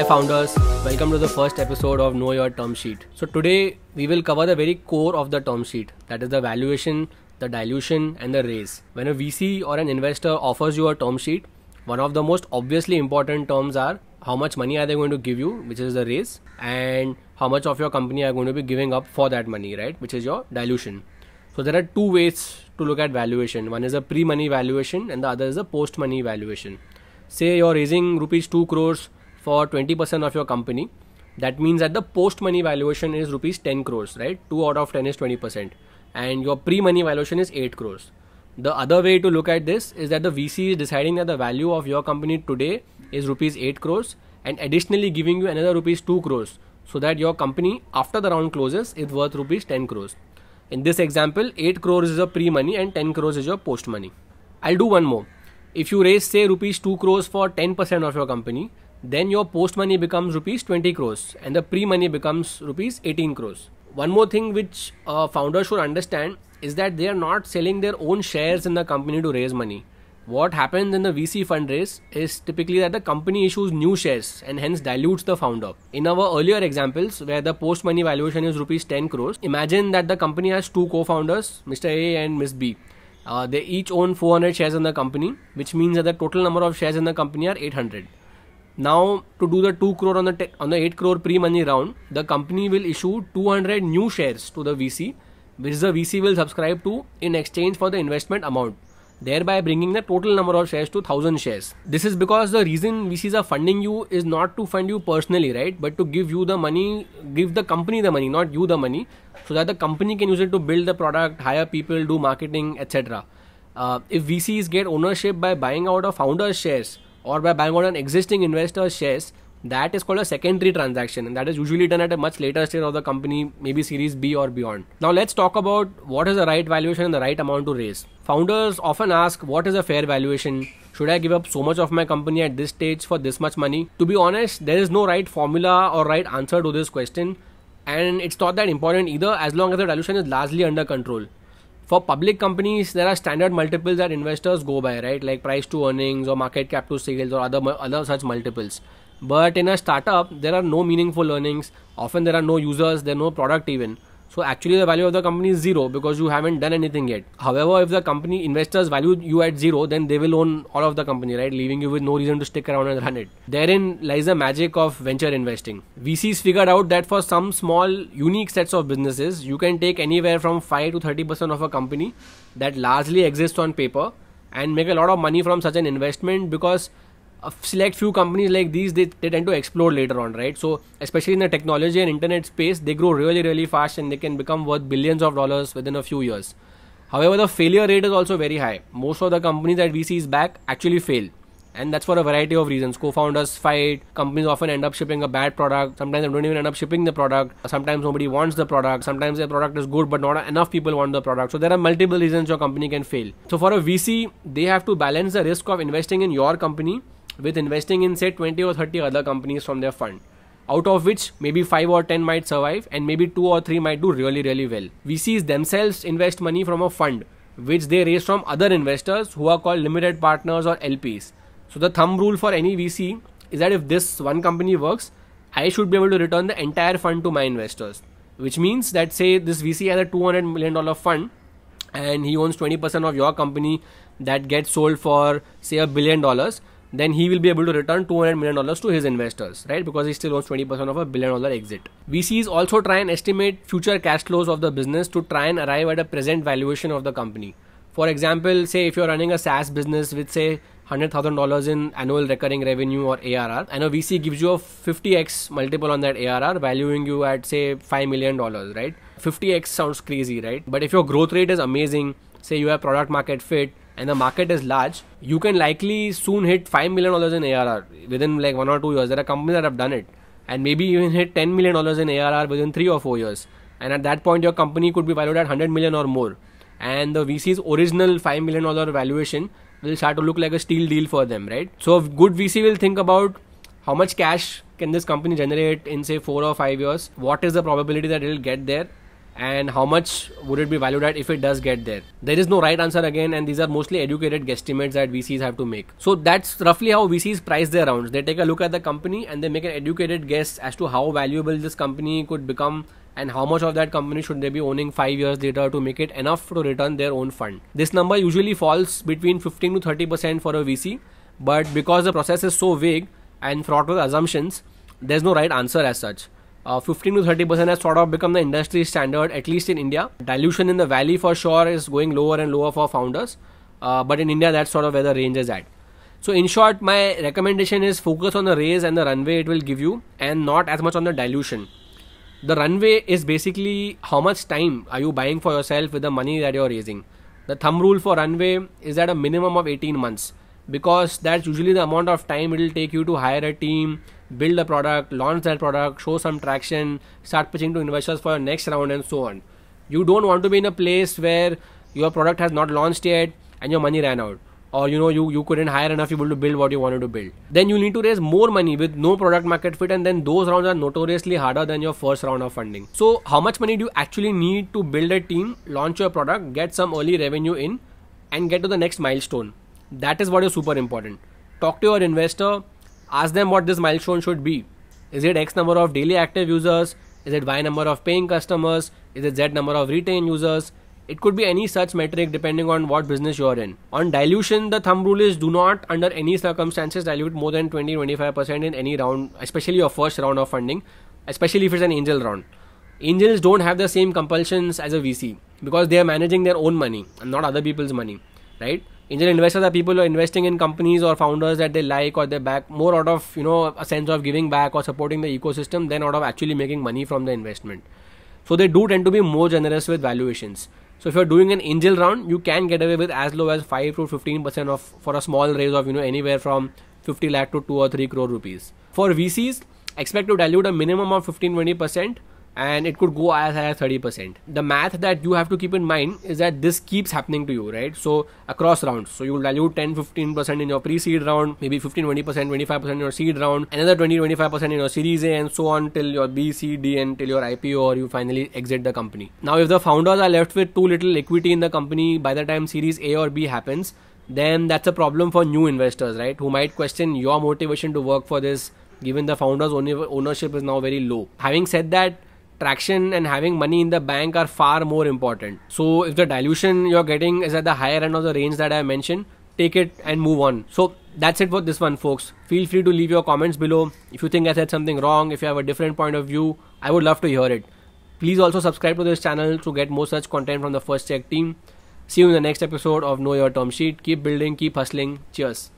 Hi founders, welcome to the first episode of Know Your Term Sheet. So today we will cover the very core of the term sheet, that is the valuation, the dilution and the raise. When a VC or an investor offers you a term sheet, one of the most obviously important terms are how much money are they going to give you, which is the raise, and how much of your company are going to be giving up for that money, right, which is your dilution. So there are two ways to look at valuation. One is a pre-money valuation and the other is a post-money valuation. Say you're raising rupees 2 crores for 20% of your company. That means that the post-money valuation is rupees 10 crores, right? 2 out of 10 is 20%. And your pre-money valuation is 8 crores. The other way to look at this is that the VC is deciding that the value of your company today is rupees 8 crores and additionally giving you another rupees 2 crores so that your company after the round closes is worth rupees 10 crores. In this example, 8 crores is a pre-money and 10 crores is your post-money. I'll do one more. If you raise say rupees 2 crores for 10% of your company, then your post-money becomes rupees 20 crores and the pre-money becomes rupees 18 crores. One more thing which a founder should understand is that they are not selling their own shares in the company to raise money. What happens in the VC fundraise is typically that the company issues new shares and hence dilutes the founder. In our earlier examples where the post-money valuation is rupees 10 crores, imagine that the company has two co-founders, Mr. A and Ms. B. They each own 400 shares in the company, which means that the total number of shares in the company are 800. Now, to do the 2 crore on the 8 crore pre-money round, the company will issue 200 new shares to the VC, which the VC will subscribe to in exchange for the investment amount, thereby bringing the total number of shares to 1000 shares. This is because the reason VCs are funding you is not to fund you personally, right? But to give you the money, give the company the money, not you the money, so that the company can use it to build the product, hire people, do marketing, etc. If VCs get ownership by buying out a founder's shares or by buying out an existing investor's shares, that is called a secondary transaction, and that is usually done at a much later stage of the company, maybe series B or beyond. Now let's talk about what is the right valuation and the right amount to raise. Founders often ask, what is a fair valuation? Should I give up so much of my company at this stage for this much money? To be honest, there is no right formula or right answer to this question, and it's not that important either as long as the dilution is largely under control. For public companies, there are standard multiples that investors go by, right? Like price to earnings or market cap to sales or other such multiples. But in a startup, there are no meaningful earnings. Often there are no users, there are no product even. So actually the value of the company is zero because you haven't done anything yet. However, if the company investors value you at zero, then they will own all of the company, right? Leaving you with no reason to stick around and run it. Therein lies the magic of venture investing. VCs figured out that for some small unique sets of businesses, you can take anywhere from 5 to 30% of a company that largely exists on paper and make a lot of money from such an investment, because a select few companies like these, they tend to explode later on, right? So especially in the technology and internet space, they grow really fast and they can become worth billions of dollars within a few years. However, the failure rate is also very high. Most of the companies that VCs back actually fail, and that's for a variety of reasons. Co-founders fight, companies often end up shipping a bad product, sometimes they don't even end up shipping the product, sometimes nobody wants the product, sometimes the product is good but not enough people want the product. So there are multiple reasons your company can fail. So for a VC, they have to balance the risk of investing in your company with investing in say 20 or 30 other companies from their fund, out of which maybe 5 or 10 might survive and maybe 2 or 3 might do really well. VCs themselves invest money from a fund which they raise from other investors who are called limited partners or LPs. So the thumb rule for any VC is that if this one company works, I should be able to return the entire fund to my investors, which means that say this VC has a $200 million fund and he owns 20% of your company that gets sold for say $1 billion, then he will be able to return $200 million to his investors, right? Because he still owns 20% of a $1 billion exit. VCs also try and estimate future cash flows of the business to try and arrive at a present valuation of the company. For example, say if you're running a SaaS business with say $100,000 in annual recurring revenue or ARR, and a VC gives you a 50x multiple on that ARR, valuing you at say $5 million, right? 50x sounds crazy, right? But if your growth rate is amazing, say you have product market fit, and the market is large, you can likely soon hit $5 million in ARR within like 1 or 2 years. There are companies that have done it, and maybe even hit $10 million in ARR within 3 or 4 years. And at that point, your company could be valued at 100 million or more. And the VC's original $5 million valuation will start to look like a steal deal for them, right? So a good VC will think about how much cash can this company generate in say 4 or 5 years? What is the probability that it will get there? and how much would it be valued at if it does get there. There is no right answer again, and these are mostly educated guesstimates that VCs have to make. So that's roughly how VCs price their rounds. They take a look at the company and they make an educated guess as to how valuable this company could become and how much of that company should they be owning 5 years later to make it enough to return their own fund. This number usually falls between 15 to 30% for a VC, but because the process is so vague and fraught with assumptions, there's no right answer as such. 15 to 30% has sort of become the industry standard, at least in India. Dilution in the valley for sure is going lower and lower for founders, but in India that's sort of where the range is at. So in short, my recommendation is focus on the raise and the runway it will give you, and not as much on the dilution. The runway is basically how much time are you buying for yourself with the money that you're raising. The thumb rule for runway is at a minimum of 18 months, because that's usually the amount of time it will take you to hire a team, build a product, launch that product, show some traction, start pitching to investors for your next round, and so on. You don't want to be in a place where your product has not launched yet and your money ran out, or you couldn't hire enough people to build what you wanted to build. Then you need to raise more money with no product market fit, and then those rounds are notoriously harder than your first round of funding. So how much money do you actually need to build a team, launch your product, get some early revenue in, and get to the next milestone? That is what is super important. Talk to your investor. Ask them what this milestone should be. Is it X number of daily active users? Is it Y number of paying customers? Is it Z number of retained users? It could be any such metric depending on what business you're in. On dilution, the thumb rule is do not under any circumstances dilute more than 20-25% in any round, especially your first round of funding, especially if it's an angel round. Angels don't have the same compulsions as a VC because they are managing their own money and not other people's money, right? Angel investors are people who are investing in companies or founders that they like or they back more out of a sense of giving back or supporting the ecosystem than out of actually making money from the investment. So they do tend to be more generous with valuations. So if you're doing an angel round, you can get away with as low as 5 to 15% of for a small raise of anywhere from 50 lakh to 2 or 3 crore rupees. For VCs, expect to dilute a minimum of 15-20%. And it could go as high as 30%. The math that you have to keep in mind is that this keeps happening to you, right? So across rounds, so you will dilute 10-15% in your pre-seed round, maybe 15-20%, 25% in your seed round, another 20-25% in your Series A, and so on till your B, C, D, and till your IPO or you finally exit the company. Now, if the founders are left with too little equity in the company by the time Series A or B happens, then that's a problem for new investors, right? Who might question your motivation to work for this, given the founder's ownership is now very low. Having said that, traction and having money in the bank are far more important. So if the dilution you're getting is at the higher end of the range that I mentioned, take it and move on. So that's it for this one, folks. Feel free to leave your comments below. If you think I said something wrong, if you have a different point of view, I would love to hear it. Please also subscribe to this channel to get more such content from the First Cheque team. See you in the next episode of Know Your Term Sheet. Keep building, keep hustling. Cheers.